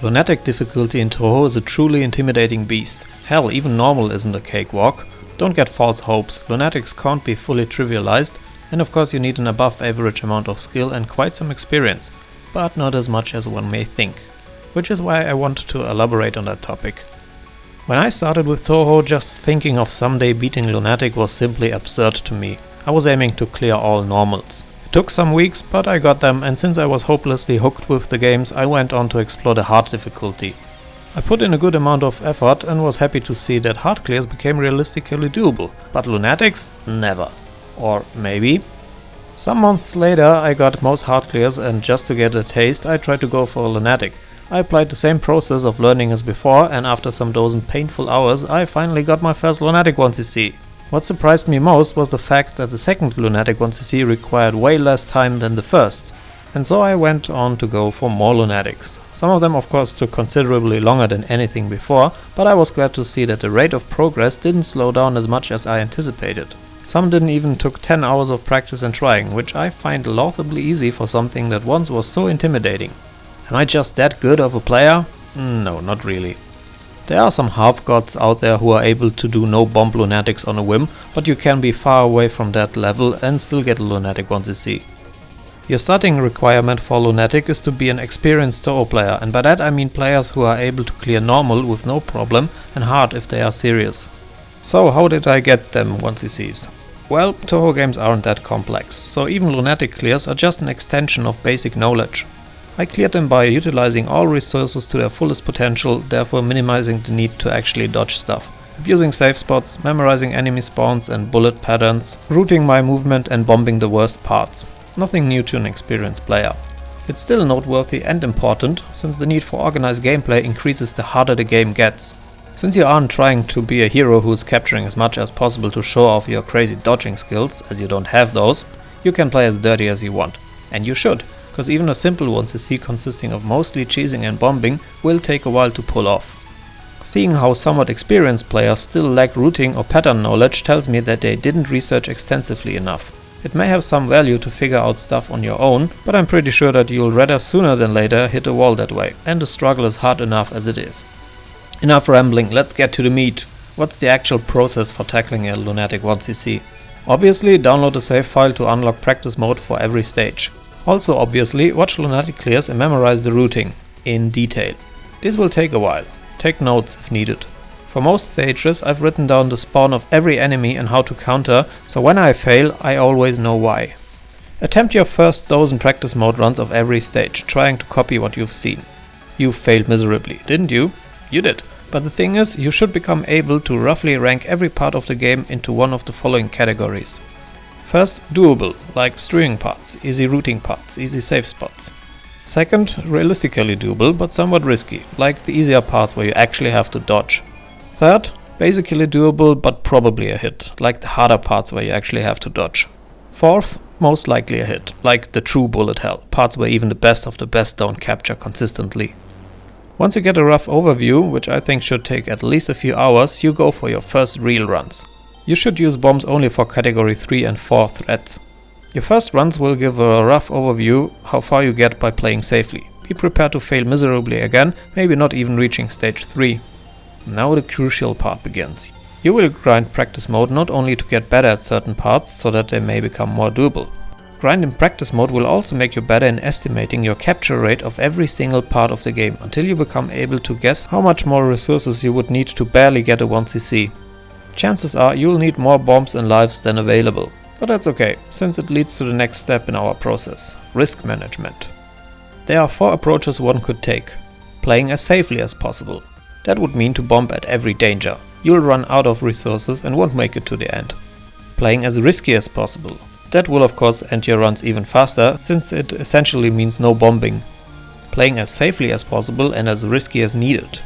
Lunatic difficulty in Touhou is a truly intimidating beast. Hell, even normal isn't a cakewalk. Don't get false hopes, Lunatics can't be fully trivialized, and of course you need an above average amount of skill and quite some experience, but not as much as one may think. Which is why I want to elaborate on that topic. When I started with Touhou, just thinking of someday beating Lunatic was simply absurd to me. I was aiming to clear all normals. It took some weeks, but I got them, and since I was hopelessly hooked with the games, I went on to explore the hard difficulty. I put in a good amount of effort and was happy to see that hard clears became realistically doable, but Lunatics? Never. Or maybe? Some months later I got most hard clears, and just to get a taste I tried to go for a Lunatic. I applied the same process of learning as before, and after some dozen painful hours I finally got my first Lunatic 1cc. What surprised me most was the fact that the second Lunatic 1cc required way less time than the first, and so I went on to go for more Lunatics. Some of them of course took considerably longer than anything before, but I was glad to see that the rate of progress didn't slow down as much as I anticipated. Some didn't even took 10 hours of practice and trying, which I find laughably easy for something that once was so intimidating. Am I just that good of a player? No, not really. There are some half-gods out there who are able to do no-bomb Lunatics on a whim, but you can be far away from that level and still get a Lunatic 1cc. Your starting requirement for Lunatic is to be an experienced Touhou player, and by that I mean players who are able to clear normal with no problem and hard if they are serious. So how did I get them 1cc's? Well, Touhou games aren't that complex, so even Lunatic clears are just an extension of basic knowledge. I cleared them by utilizing all resources to their fullest potential, therefore minimizing the need to actually dodge stuff. Abusing safe spots, memorizing enemy spawns and bullet patterns, routing my movement and bombing the worst parts. Nothing new to an experienced player. It's still noteworthy and important, since the need for organized gameplay increases the harder the game gets. Since you aren't trying to be a hero who's capturing as much as possible to show off your crazy dodging skills, as you don't have those, you can play as dirty as you want. And you should. Because even a simple 1cc consisting of mostly cheesing and bombing will take a while to pull off. Seeing how somewhat experienced players still lack routing or pattern knowledge tells me that they didn't research extensively enough. It may have some value to figure out stuff on your own, but I'm pretty sure that you'll rather sooner than later hit a wall that way, and the struggle is hard enough as it is. Enough rambling, let's get to the meat. What's the actual process for tackling a Lunatic 1cc? Obviously, download a save file to unlock practice mode for every stage. Also obviously, watch Lunatic clears and memorize the routing in detail. This will take a while. Take notes if needed. For most stages I've written down the spawn of every enemy and how to counter, so when I fail I always know why. Attempt your first dozen practice mode runs of every stage, trying to copy what you've seen. You failed miserably, didn't you? You did. But the thing is, you should become able to roughly rank every part of the game into one of the following categories. First, doable, like streaming parts, easy routing parts, easy safe spots. Second, realistically doable, but somewhat risky, like the easier parts where you actually have to dodge. Third, basically doable, but probably a hit, like the harder parts where you actually have to dodge. Fourth, most likely a hit, like the true bullet hell, parts where even the best of the best don't capture consistently. Once you get a rough overview, which I think should take at least a few hours, you go for your first real runs. You should use bombs only for category 3 and 4 threats. Your first runs will give a rough overview how far you get by playing safely. Be prepared to fail miserably again, maybe not even reaching stage 3. Now the crucial part begins. You will grind practice mode not only to get better at certain parts so that they may become more doable. Grind in practice mode will also make you better in estimating your capture rate of every single part of the game until you become able to guess how much more resources you would need to barely get a 1cc. Chances are you'll need more bombs and lives than available. But that's okay, since it leads to the next step in our process, risk management. There are 4 approaches one could take. Playing as safely as possible. That would mean to bomb at every danger. You'll run out of resources and won't make it to the end. Playing as risky as possible. That will of course end your runs even faster, since it essentially means no bombing. Playing as safely as possible and as risky as needed.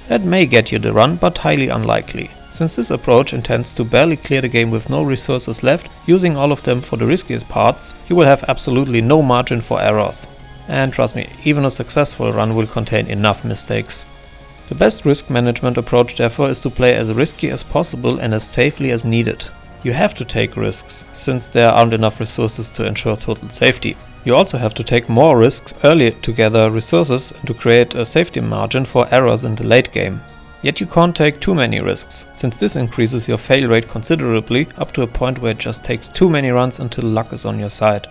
That may get you the run, but highly unlikely. Since this approach intends to barely clear the game with no resources left, using all of them for the riskiest parts, you will have absolutely no margin for errors. And trust me, even a successful run will contain enough mistakes. The best risk management approach therefore is to play as risky as possible and as safely as needed. You have to take risks, since there aren't enough resources to ensure total safety. You also have to take more risks early to gather resources and to create a safety margin for errors in the late game. Yet you can't take too many risks, since this increases your fail rate considerably up to a point where it just takes too many runs until luck is on your side.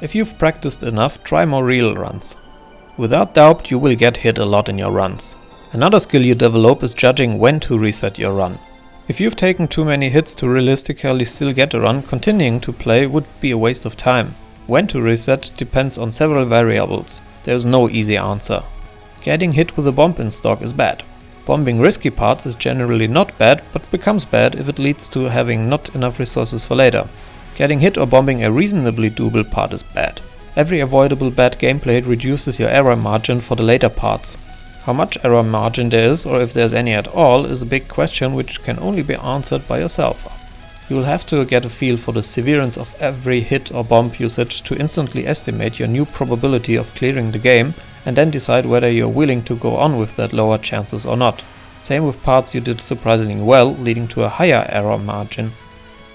If you've practiced enough, try more real runs. Without doubt, you will get hit a lot in your runs. Another skill you develop is judging when to reset your run. If you've taken too many hits to realistically still get a run, continuing to play would be a waste of time. When to reset depends on several variables. There is no easy answer. Getting hit with a bomb in stock is bad. Bombing risky parts is generally not bad, but becomes bad if it leads to having not enough resources for later. Getting hit or bombing a reasonably doable part is bad. Every avoidable bad gameplay reduces your error margin for the later parts. How much error margin there is, or if there's any at all, is a big question which can only be answered by yourself. You will have to get a feel for the severance of every hit or bomb usage to instantly estimate your new probability of clearing the game, and then decide whether you're willing to go on with that lower chances or not. Same with parts you did surprisingly well, leading to a higher error margin.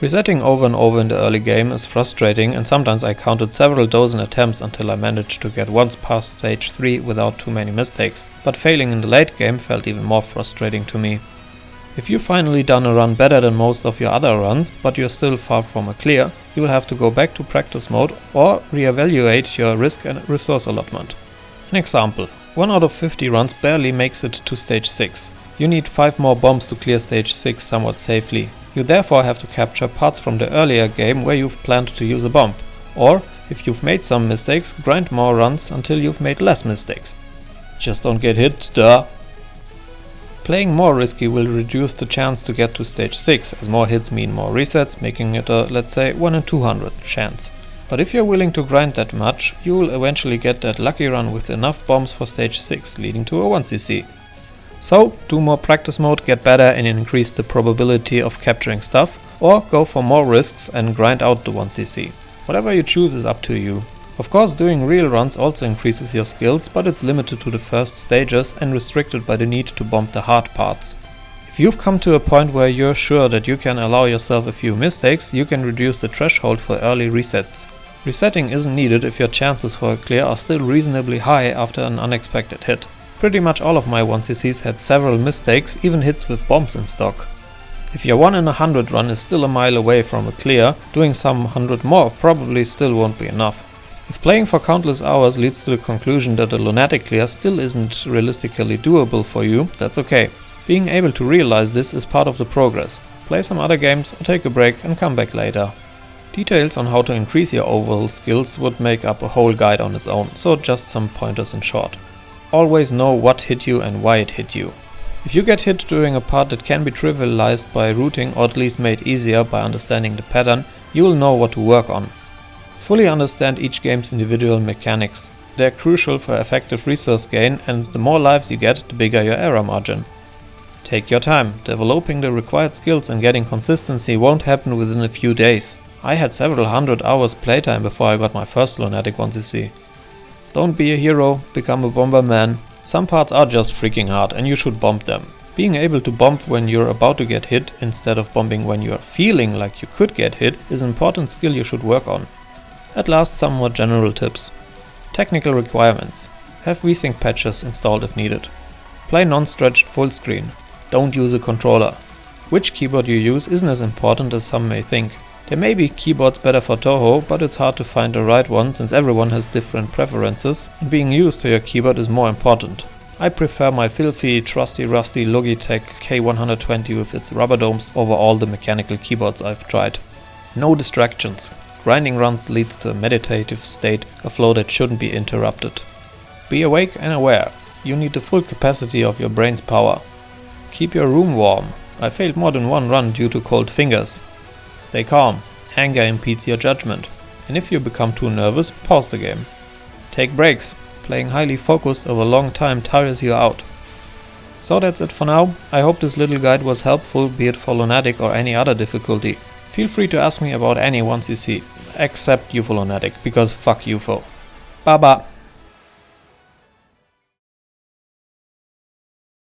Resetting over and over in the early game is frustrating, and sometimes I counted several dozen attempts until I managed to get once past stage 3 without too many mistakes, but failing in the late game felt even more frustrating to me. If you've finally done a run better than most of your other runs, but you're still far from a clear, you will have to go back to practice mode or reevaluate your risk and resource allotment. An example: 1 out of 50 runs barely makes it to stage 6. You need 5 more bombs to clear stage 6 somewhat safely. You therefore have to capture parts from the earlier game where you've planned to use a bomb. Or, if you've made some mistakes, grind more runs until you've made less mistakes. Just don't get hit, duh! Playing more risky will reduce the chance to get to stage 6, as more hits mean more resets, making it a, let's say, 1 in 200 chance. But if you're willing to grind that much, you will eventually get that lucky run with enough bombs for stage 6, leading to a 1cc. So, do more practice mode, get better and increase the probability of capturing stuff, or go for more risks and grind out the 1cc. Whatever you choose is up to you. Of course, doing real runs also increases your skills, but it's limited to the first stages and restricted by the need to bomb the hard parts. If you've come to a point where you're sure that you can allow yourself a few mistakes, you can reduce the threshold for early resets. Resetting isn't needed if your chances for a clear are still reasonably high after an unexpected hit. Pretty much all of my 1cc's had several mistakes, even hits with bombs in stock. If your 1 in 100 run is still a mile away from a clear, doing some 100 more probably still won't be enough. If playing for countless hours leads to the conclusion that a Lunatic clear still isn't realistically doable for you, that's okay. Being able to realize this is part of the progress. Play some other games or take a break and come back later. Details on how to increase your overall skills would make up a whole guide on its own, so just some pointers in short. Always know what hit you and why it hit you. If you get hit during a part that can be trivialized by routing or at least made easier by understanding the pattern, you will know what to work on. Fully understand each game's individual mechanics. They are crucial for effective resource gain, and the more lives you get, the bigger your error margin. Take your time. Developing the required skills and getting consistency won't happen within a few days. I had several hundred hours playtime before I got my first Lunatic 1cc. Don't be a hero, become a bomberman. Some parts are just freaking hard and you should bomb them. Being able to bomb when you're about to get hit instead of bombing when you're feeling like you could get hit is an important skill you should work on. At last, some more general tips. Technical requirements. Have VSync patches installed if needed. Play non-stretched full screen. Don't use a controller. Which keyboard you use isn't as important as some may think. There may be keyboards better for Touhou, but it's hard to find the right one since everyone has different preferences, and being used to your keyboard is more important. I prefer my filthy, trusty, rusty Logitech K120 with its rubber domes over all the mechanical keyboards I've tried. No distractions. Grinding runs leads to a meditative state, a flow that shouldn't be interrupted. Be awake and aware. You need the full capacity of your brain's power. Keep your room warm. I failed more than one run due to cold fingers. Stay calm. Anger impedes your judgment. And if you become too nervous, pause the game. Take breaks. Playing highly focused over a long time tires you out. So that's it for now. I hope this little guide was helpful, be it for Lunatic or any other difficulty. Feel free to ask me about any 1cc, except UFO Lunatic, because fuck UFO. Bye bye.